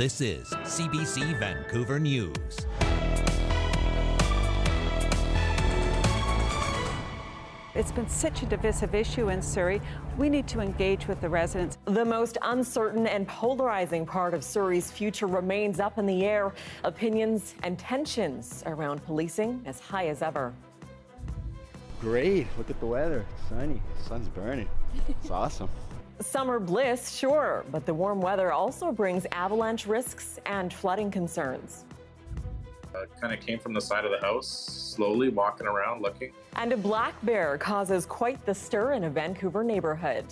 This is CBC Vancouver News. It's been such a divisive issue in Surrey. We need to engage with the residents. The most uncertain and polarizing part of Surrey's future remains up in the air. Opinions and tensions around policing as high as ever. Great, look at the weather. Sunny, sun's burning. It's awesome. Summer bliss, sure, but the warm weather also brings avalanche risks and flooding concerns. Kind of came from the side of the house, slowly walking around looking. And a black bear causes quite the stir in a Vancouver neighborhood.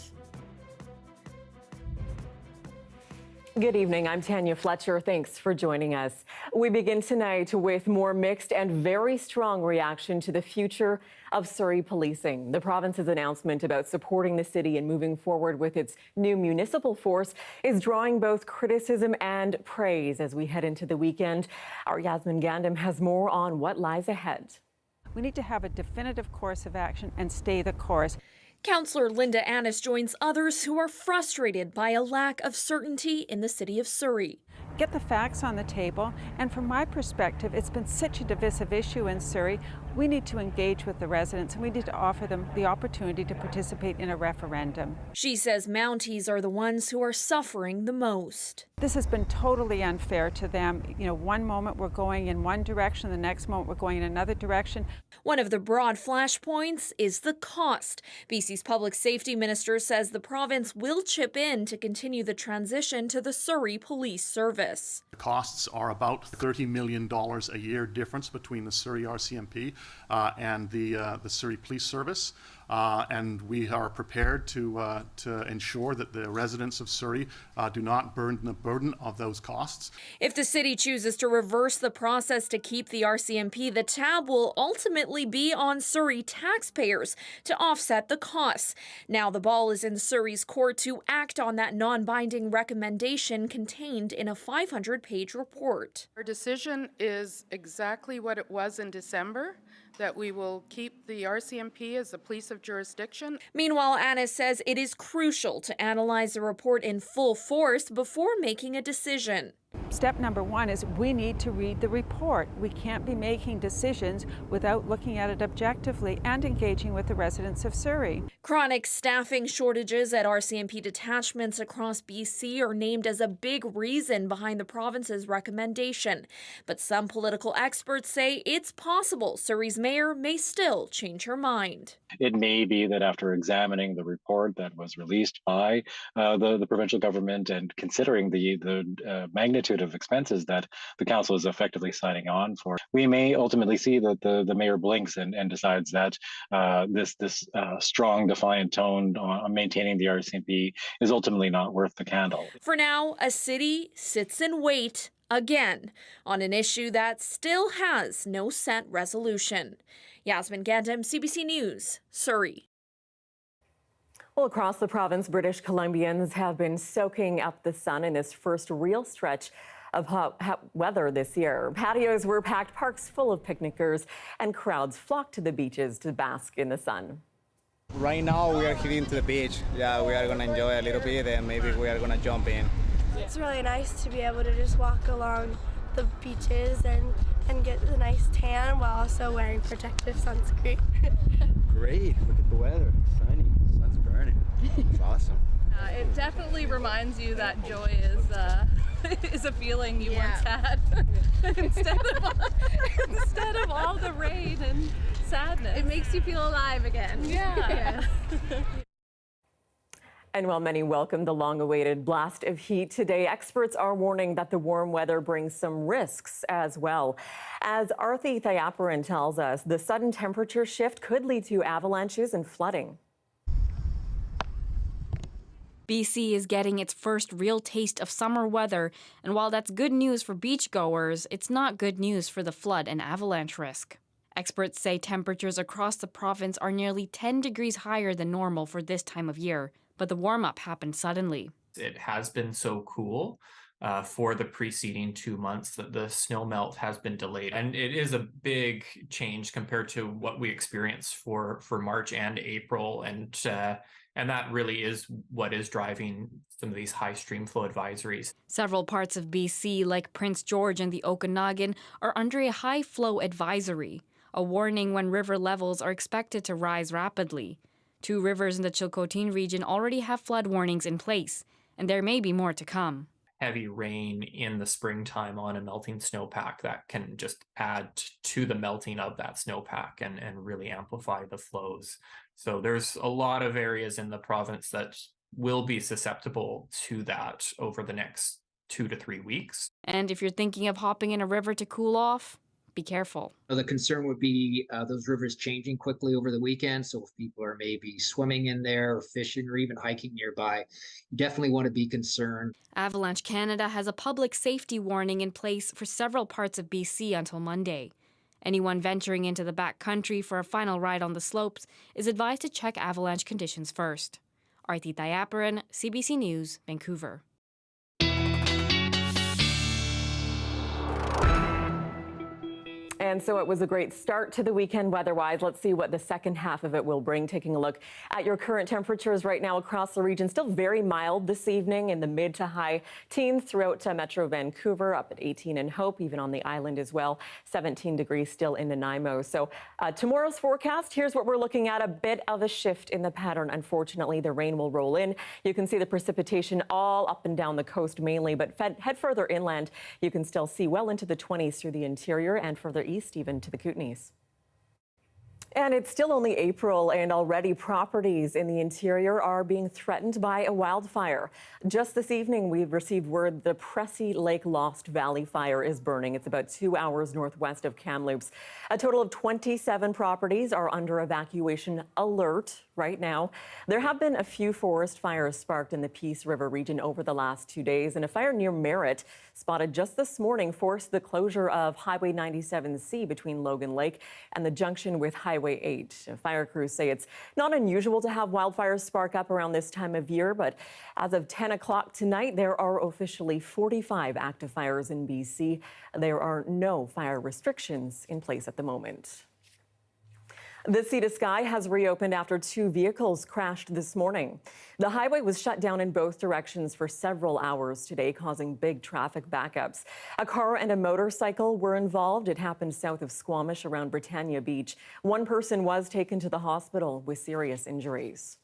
Good evening, I'm Tanya Fletcher. Thanks for joining us. We begin tonight with more mixed and very strong reaction to the future of Surrey policing. The province's announcement about supporting the city and moving forward with its new municipal force is drawing both criticism and praise as we head into the weekend. Our Yasmin Gandam has more on what lies ahead. We need to have a definitive course of action and stay the course. Councillor Linda Annis joins others who are frustrated by a lack of certainty in the city of Surrey. Get the facts on the table, and from my perspective, it's been such a divisive issue in Surrey. We need to engage with the residents, and we need to offer them the opportunity to participate in a referendum. She says Mounties are the ones who are suffering the most. This has been totally unfair to them. You know, one moment we're going in one direction, the next moment we're going in another direction. One of the broad flashpoints is the cost. BC's Public Safety Minister says the province will chip in to continue the transition to the Surrey Police Service. The costs are about $30 million a year difference between the Surrey RCMP and the Surrey Police Service. And we are prepared to ensure that the residents of Surrey do not burden the burden of those costs. If the city chooses to reverse the process to keep the RCMP, the tab will ultimately be on Surrey taxpayers to offset the costs. Now the ball is in Surrey's court to act on that non-binding recommendation contained in a 500-page report. Our decision is exactly what it was in December, that we will keep the RCMP as a police of jurisdiction. Meanwhile, Annis says it is crucial to analyze the report in full force before making a decision. Step number one is we need to read the report. We can't be making decisions without looking at it objectively and engaging with the residents of Surrey. Chronic staffing shortages at RCMP detachments across BC are named as a big reason behind the province's recommendation. But some political experts say it's possible Surrey's mayor may still change her mind. It may be that after examining the report that was released by the provincial government and considering the magnitude of expenses that the council is effectively signing on for, we may ultimately see that the mayor blinks and decides that this strong, defiant tone on maintaining the RCMP is ultimately not worth the candle. For now, a city sits and wait again on an issue that still has no set resolution. Yasmin Gandam, CBC News, Surrey. Well, across the province, British Columbians have been soaking up the sun in this first real stretch of hot weather this year. Patios were packed, parks full of picnickers, and crowds flocked to the beaches to bask in the sun. Right now, we are heading to the beach. Yeah, we are going to enjoy a little bit, and maybe we are going to jump in. It's really nice to be able to just walk along the beaches and get the nice tan while also wearing protective sunscreen. Great, look at the weather. Sunny, sun's burning. It's awesome. It definitely reminds you that joy is a feeling you once had instead of all the rain and sadness. It makes you feel alive again. Yeah. And while many welcome the long-awaited blast of heat today, experts are warning that the warm weather brings some risks as well. As Arthi Thayaparan tells us, the sudden temperature shift could lead to avalanches and flooding. BC is getting its first real taste of summer weather, and while that's good news for beachgoers, it's not good news for the flood and avalanche risk. Experts say temperatures across the province are nearly 10 degrees higher than normal for this time of year, but the warm-up happened suddenly. It has been so cool for the preceding 2 months that the snow melt has been delayed. And it is a big change compared to what we experienced for March and April. And that really is what is driving some of these high stream flow advisories. Several parts of BC, like Prince George and the Okanagan, are under a high flow advisory, a warning when river levels are expected to rise rapidly. 2 rivers in the Chilcotin region already have flood warnings in place, and there may be more to come. Heavy rain in the springtime on a melting snowpack that can just add to the melting of that snowpack and really amplify the flows. So there's a lot of areas in the province that will be susceptible to that over the next 2 to 3 weeks. And if you're thinking of hopping in a river to cool off, be careful. The concern would be those rivers changing quickly over the weekend. So if people are maybe swimming in there or fishing or even hiking nearby, you definitely want to be concerned. Avalanche Canada has a public safety warning in place for several parts of BC until Monday. Anyone venturing into the backcountry for a final ride on the slopes is advised to check avalanche conditions first. Arti Thayaparan, CBC News, Vancouver. And so it was a great start to the weekend weather-wise. Let's see what the second half of it will bring. Taking a look at your current temperatures right now across the region. Still very mild this evening in the mid to high teens throughout Metro Vancouver, up at 18 in Hope, even on the island as well. 17 degrees still in Nanaimo. So tomorrow's forecast, here's what we're looking at. A bit of a shift in the pattern. Unfortunately, the rain will roll in. You can see the precipitation all up and down the coast mainly, but head further inland, you can still see well into the 20s through the interior and further east even to the Kootenays. And it's still only April, and already properties in the interior are being threatened by a wildfire. Just this evening, we've received word the Pressy Lake Lost Valley fire is burning. It's about 2 hours northwest of Kamloops. A total of 27 properties are under evacuation alert right now. There have been a few forest fires sparked in the Peace River region over the last 2 days, and a fire near Merritt, spotted just this morning, forced the closure of Highway 97C between Logan Lake and the junction with Highway 8. Fire crews say it's not unusual to have wildfires spark up around this time of year, but as of 10 o'clock tonight, there are officially 45 active fires in BC. There are no fire restrictions in place at the moment. The Sea to Sky has reopened after 2 vehicles crashed this morning. The highway was shut down in both directions for several hours today, causing big traffic backups. A car and a motorcycle were involved. It happened south of Squamish around Britannia Beach. One person was taken to the hospital with serious injuries.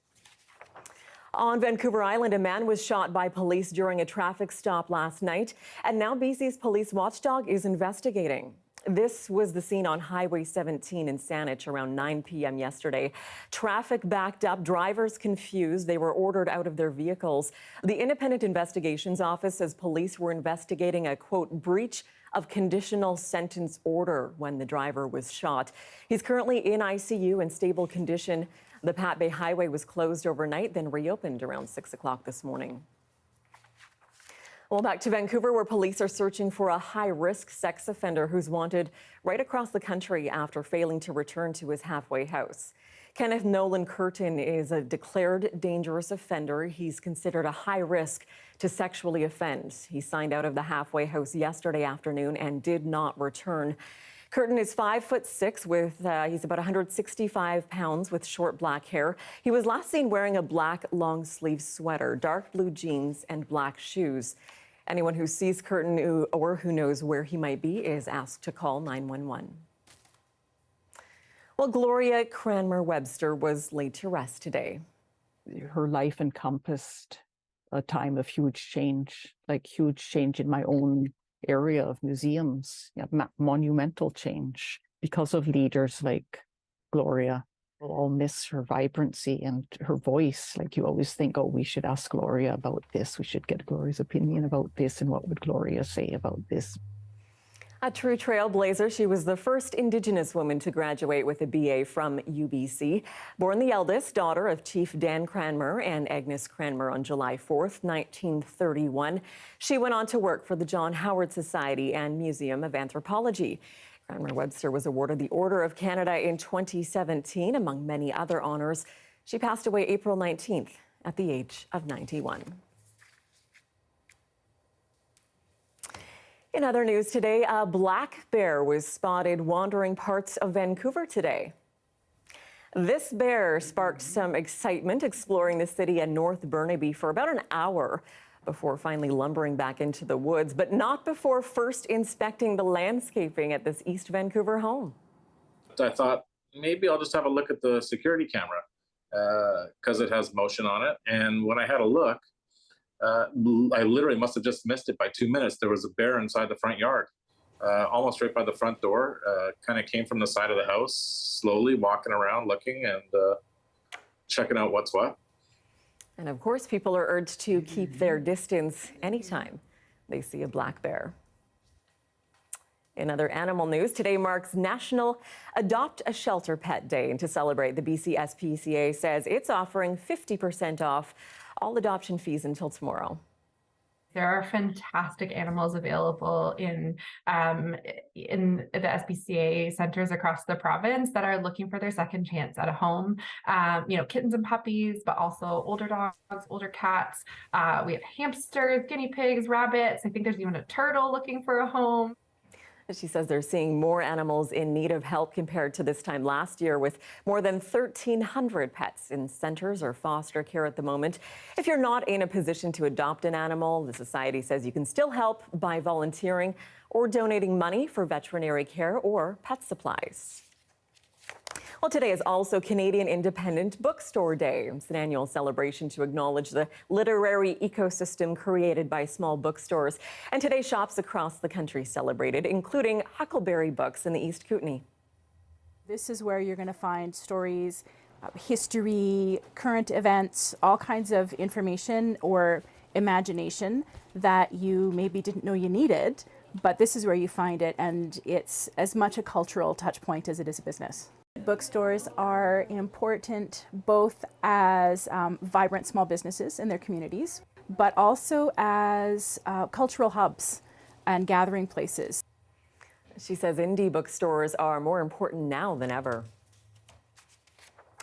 On Vancouver Island, a man was shot by police during a traffic stop last night, and now BC's police watchdog is investigating. This was the scene on Highway 17 in Saanich around 9 p.m. yesterday. Traffic backed up, drivers confused. They were ordered out of their vehicles. The Independent Investigations Office says police were investigating a, quote, breach of conditional sentence order when the driver was shot. He's currently in ICU in stable condition. The Pat Bay Highway was closed overnight, then reopened around 6 o'clock this morning. Well, back to Vancouver, where police are searching for a high-risk sex offender who's wanted right across the country after failing to return to his halfway house. Kenneth Nolan Curtin is a declared dangerous offender. He's considered a high risk to sexually offend. He signed out of the halfway house yesterday afternoon and did not return. Curtin is 5'6" with, he's about 165 pounds with short black hair. He was last seen wearing a black long sleeve sweater, dark blue jeans, and black shoes. Anyone who sees Curtin or who knows where he might be is asked to call 911. Well, Gloria Cranmer-Webster was laid to rest today. Her life encompassed a time of huge change, like huge change in my own area of museums, monumental change because of leaders like Gloria. We'll all miss her vibrancy and her voice. Like you always think, oh, we should ask Gloria about this. We should get Gloria's opinion about this. And what would Gloria say about this? A true trailblazer, she was the first Indigenous woman to graduate with a BA from UBC. Born the eldest daughter of Chief Dan Cranmer and Agnes Cranmer on July 4th, 1931. She went on to work for the John Howard Society and Museum of Anthropology. Cranmer-Webster was awarded the Order of Canada in 2017, among many other honors. She passed away April 19th at the age of 91. In other news today, a black bear was spotted wandering parts of Vancouver today. This bear sparked some excitement exploring the city and North Burnaby for about an hour before finally lumbering back into the woods, but not before first inspecting the landscaping at this East Vancouver home. I thought maybe I'll just have a look at the security camera because it has motion on it. And when I had a look, I literally must have just missed it by 2 minutes. There was a bear inside the front yard, almost right by the front door. Kind of came from the side of the house, slowly walking around, looking and checking out what's what. And of course, people are urged to keep their distance anytime they see a black bear. In other animal news, today marks National Adopt a Shelter Pet Day. And to celebrate, the BC SPCA says it's offering 50% off all adoption fees until tomorrow. There are fantastic animals available in the SPCA centers across the province that are looking for their second chance at a home. Kittens and puppies, but also older dogs, older cats. We have hamsters, guinea pigs, rabbits. I think there's even a turtle looking for a home. She says they're seeing more animals in need of help compared to this time last year, with more than 1,300 pets in centers or foster care at the moment. If you're not in a position to adopt an animal, the Society says you can still help by volunteering or donating money for veterinary care or pet supplies. Well, today is also Canadian Independent Bookstore Day. It's an annual celebration to acknowledge the literary ecosystem created by small bookstores. And today, shops across the country celebrated, including Huckleberry Books in the East Kootenay. This is where you're going to find stories, history, current events, all kinds of information or imagination that you maybe didn't know you needed, but this is where you find it, and it's as much a cultural touch point as it is a business. Bookstores are important both as vibrant small businesses in their communities, but also as cultural hubs and gathering places. She says indie bookstores are more important now than ever.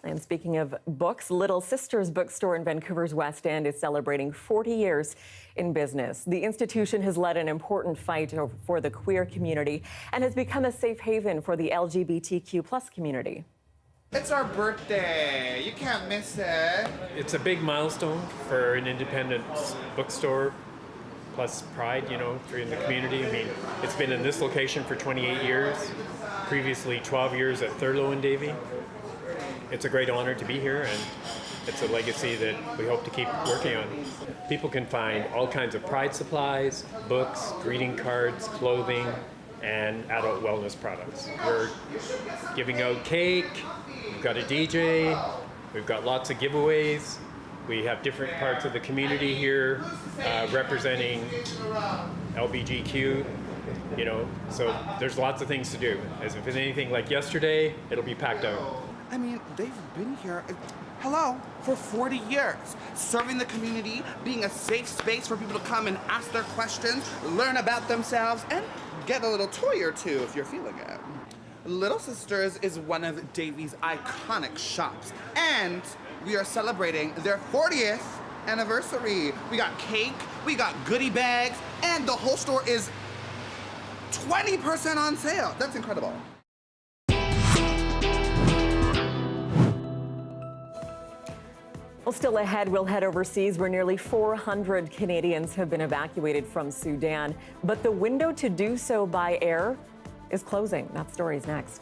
And speaking of books, Little Sisters Bookstore in Vancouver's West End is celebrating 40 years in business. The institution has led an important fight for the queer community and has become a safe haven for the LGBTQ+ community. It's our birthday. You can't miss it. It's a big milestone for an independent bookstore, plus pride, in the community. I mean, it's been in this location for 28 years, previously 12 years at Thurlow and Davie. It's a great honor to be here, and it's a legacy that we hope to keep working on. People can find all kinds of pride supplies, books, greeting cards, clothing, and adult wellness products. We're giving out cake, we've got a DJ, we've got lots of giveaways. We have different parts of the community here representing LBGQ, so there's lots of things to do. As if it's anything like yesterday, it'll be packed out. I mean, they've been here, for 40 years, serving the community, being a safe space for people to come and ask their questions, learn about themselves, and get a little toy or two if you're feeling it. Little Sisters is one of Davie's iconic shops, and we are celebrating their 40th anniversary. We got cake, we got goodie bags, and the whole store is 20% on sale. That's incredible. Well, still ahead, we'll head overseas where nearly 400 Canadians have been evacuated from Sudan. But the window to do so by air is closing. That story's next.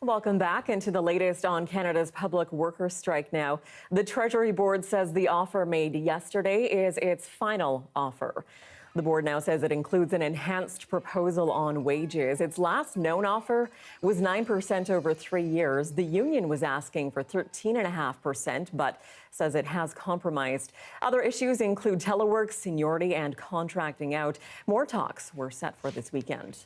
Welcome back into the latest on Canada's public worker strike now. The Treasury Board says the offer made yesterday is its final offer. The board now says it includes an enhanced proposal on wages. Its last known offer was 9% over 3 years. The union was asking for 13.5%, but says it has compromised. Other issues include telework, seniority, and contracting out. More talks were set for this weekend.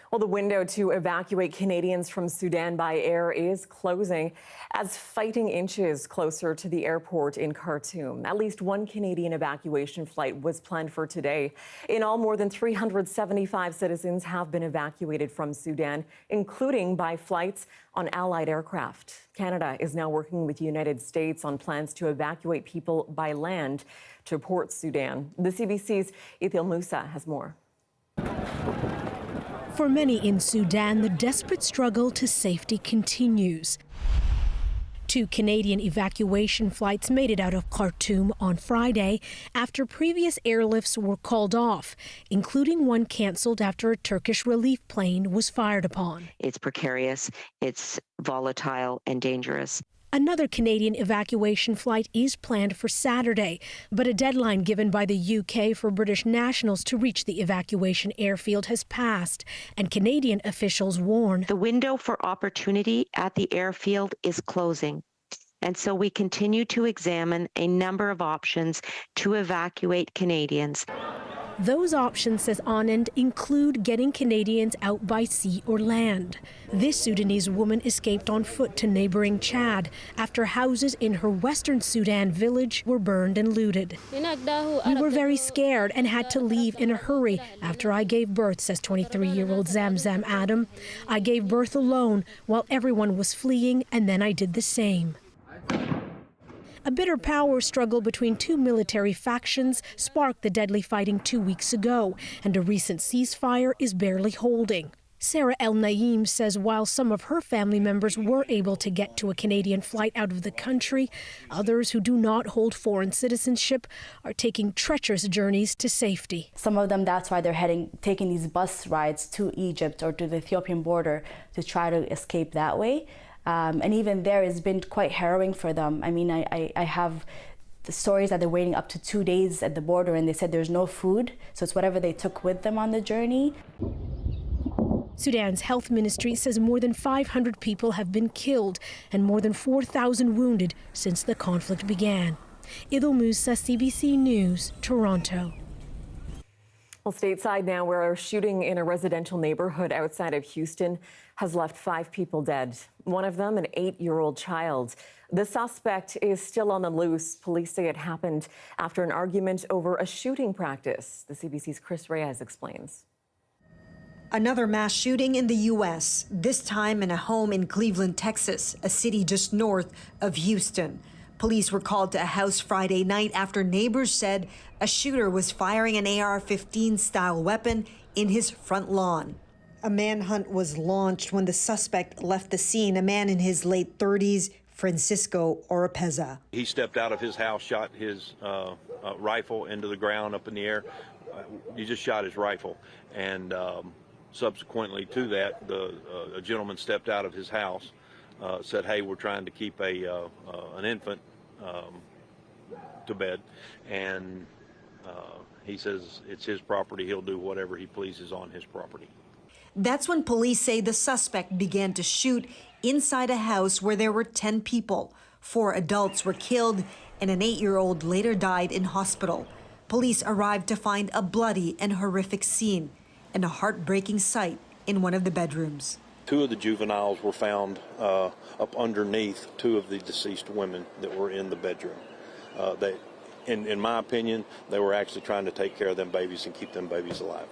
Well, the window to evacuate Canadians from Sudan by air is closing as fighting inches closer to the airport in Khartoum. At least one Canadian evacuation flight was planned for today. In all, more than 375 citizens have been evacuated from Sudan, including by flights on Allied aircraft. Canada is now working with the United States on plans to evacuate people by land to Port Sudan. The CBC's Ethel Musa has more. For many in Sudan, the desperate struggle to safety continues. 2 Canadian evacuation flights made it out of Khartoum on Friday after previous airlifts were called off, including one cancelled after a Turkish relief plane was fired upon. It's precarious, it's volatile and dangerous. Another Canadian evacuation flight is planned for Saturday, but a deadline given by the UK for British nationals to reach the evacuation airfield has passed, and Canadian officials warn the window for opportunity at the airfield is closing. And so we continue to examine a number of options to evacuate Canadians. Those options, says Anand, include getting Canadians out by sea or land. This Sudanese woman escaped on foot to neighboring Chad after houses in her western Sudan village were burned and looted. We were very scared and had to leave in a hurry after I gave birth, says 23-year-old Zamzam Adam. I gave birth alone while everyone was fleeing, and then I did the same. A bitter power struggle between 2 military factions sparked the deadly fighting 2 weeks ago, and a recent ceasefire is barely holding. Sarah El Naim says while some of her family members were able to get to a Canadian flight out of the country, others who do not hold foreign citizenship are taking treacherous journeys to safety. Some of them, that's why they're taking these bus rides to Egypt or to the Ethiopian border to try to escape that way. And even there, it's been quite harrowing for them. I mean, I have the stories that they're waiting up to 2 days at the border, and they said there's no food, so it's whatever they took with them on the journey. Sudan's health ministry says more than 500 people have been killed and more than 4,000 wounded since the conflict began. Ethel Musa, CBC News, Toronto. Well, stateside now, where a shooting in a residential neighborhood outside of Houston has left 5 people dead. One of them, an 8-year-old child. The suspect is still on the loose. Police say it happened after an argument over a shooting practice. The CBC's Chris Reyes explains. Another mass shooting in the U.S., this time in a home in Cleveland, Texas, a city just north of Houston. Police were called to a house Friday night after neighbors said a shooter was firing an AR-15 style weapon in his front lawn. A manhunt was launched when the suspect left the scene, a man in his late 30s, Francisco Oropeza. He stepped out of his house, shot his rifle into the ground up in the air. He just shot his rifle. And subsequently to that, a gentleman stepped out of his house, said, hey, we're trying to keep an infant to bed. And he says it's his property. He'll do whatever he pleases on his property. That's when police say the suspect began to shoot inside a house where there were 10 people. 4 adults were killed and an 8-year-old later died in hospital. Police arrived to find a bloody and horrific scene and a heartbreaking sight in one of the bedrooms. 2 of the juveniles were found up underneath 2 of the deceased women that were in the bedroom. In my opinion, they were actually trying to take care of them babies and keep them babies alive.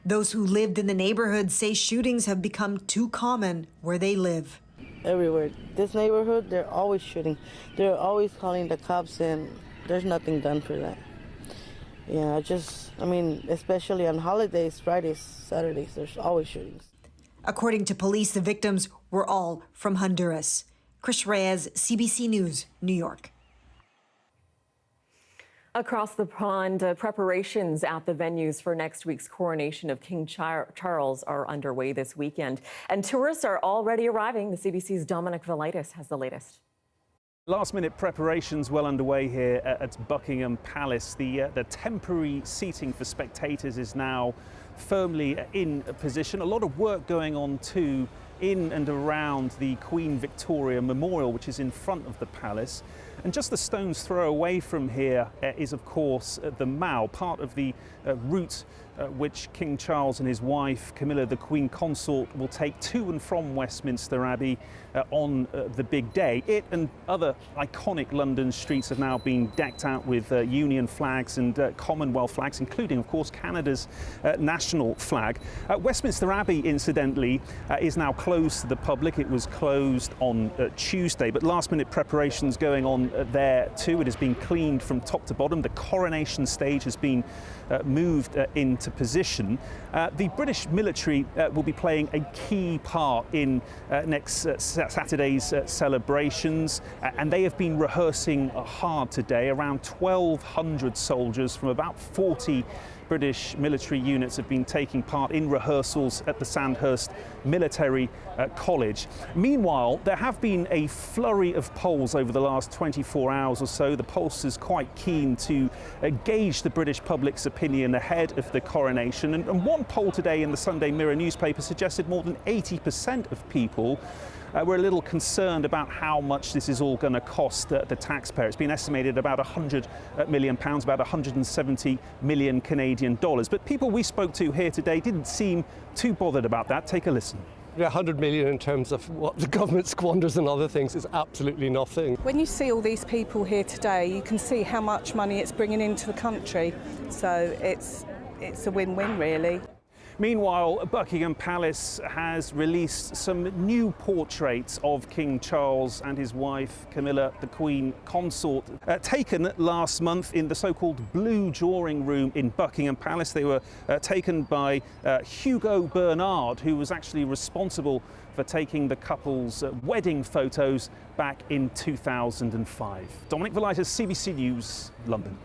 Those who lived in the neighborhood say shootings have become too common where they live. Everywhere. This neighborhood, they're always shooting. They're always calling the cops, and there's nothing done for that. Yeah, I mean, especially on holidays, Fridays, Saturdays, there's always shootings. According to police, the victims were all from Honduras. Chris Reyes, CBC News, New York. Across the pond, preparations at the venues for next week's coronation of King Charles are underway this weekend. And tourists are already arriving. The CBC's Dominic Velitis has the latest. Last-minute preparations well underway here at Buckingham Palace. The temporary seating for spectators is now firmly in position. A lot of work going on too in and around the Queen Victoria Memorial, which is in front of the palace. And just a stone's throw away from here is, of course, the Mall, part of the route which King Charles and his wife, Camilla, the Queen Consort, will take to and from Westminster Abbey on the big day. It and other iconic London streets have now been decked out with Union flags and Commonwealth flags, including, of course, Canada's national flag. Westminster Abbey, incidentally, is now closed to the public. It was closed on Tuesday, but last-minute preparations going on there too. It has been cleaned from top to bottom. The coronation stage has been moved into position. The British military will be playing a key part in next Saturday's celebrations, and they have been rehearsing hard today. Around 1,200 soldiers from about 40 British military units have been taking part in rehearsals at the Sandhurst Military College. Meanwhile, there have been a flurry of polls over the last 24 hours or so. The pollsters quite keen to gauge the British public's opinion ahead of the coronation. And one poll today in the Sunday Mirror newspaper suggested more than 80% of people we're a little concerned about how much this is all going to cost the taxpayer. It's been estimated about £100 million, about 170 million Canadian dollars. But people we spoke to here today didn't seem too bothered about that. Take a listen. 100 million in terms of what the government squanders and other things is absolutely nothing. When you see all these people here today, you can see how much money it's bringing into the country. So it's a win-win, really. Meanwhile, Buckingham Palace has released some new portraits of King Charles and his wife, Camilla, the Queen Consort, taken last month in the so-called Blue Drawing Room in Buckingham Palace. They were taken by Hugo Bernard, who was actually responsible for taking the couple's wedding photos back in 2005. Dominic Velitis, CBC News, London.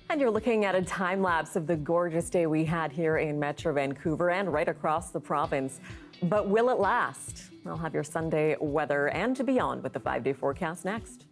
And you're looking at a time-lapse of the gorgeous day we had here in Metro Vancouver and right across the province. But will it last? I'll have your Sunday weather and beyond with the 5-day forecast next.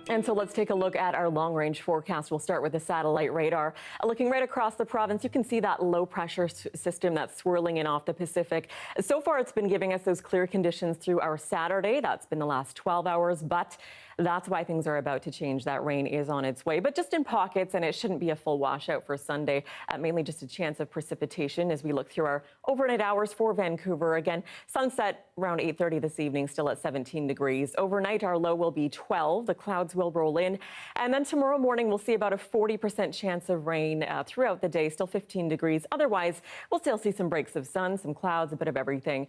And so let's take a look at our long-range forecast. We'll start with the satellite radar. Looking right across the province, you can see that low-pressure system that's swirling in off the Pacific. So far, it's been giving us those clear conditions through our Saturday. That's been the last 12 hours, but that's why things are about to change. That rain is on its way, but just in pockets, and it shouldn't be a full washout for Sunday. Mainly just a chance of precipitation as we look through our overnight hours for Vancouver. Again, sunset around 8:30 this evening, still at 17 degrees. Overnight, our low will be 12. The clouds will roll in. And then tomorrow morning, we'll see about a 40% chance of rain throughout the day, still 15 degrees. Otherwise, we'll still see some breaks of sun, some clouds, a bit of everything.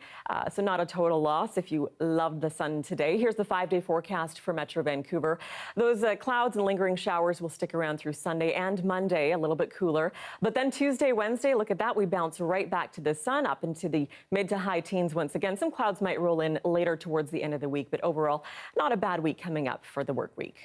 So not a total loss if you loved the sun today. Here's the 5-day forecast for Metro Vancouver. Those clouds and lingering showers will stick around through Sunday and Monday, a little bit cooler. But then Tuesday, Wednesday, look at that. We bounce right back to the sun, up into the mid to high teens once again. Some clouds might roll in later towards the end of the week, but overall, not a bad week coming up for the work week.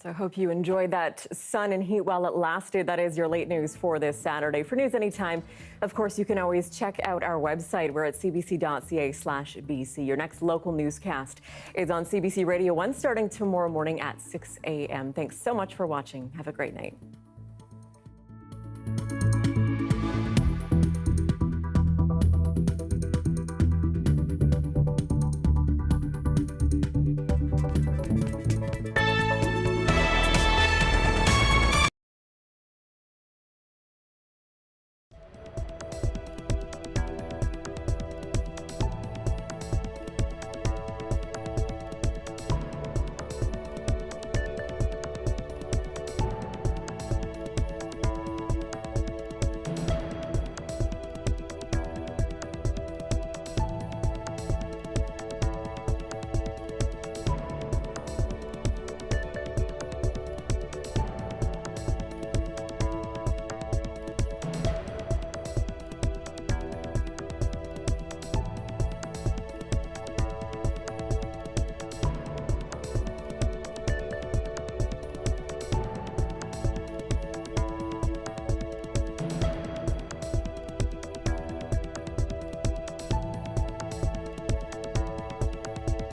So I hope you enjoyed that sun and heat while it lasted. That is your late news for this Saturday. For news anytime, of course, you can always check out our website. We're at cbc.ca/BC. Your next local newscast is on CBC Radio 1 starting tomorrow morning at 6 a.m. Thanks so much for watching. Have a great night.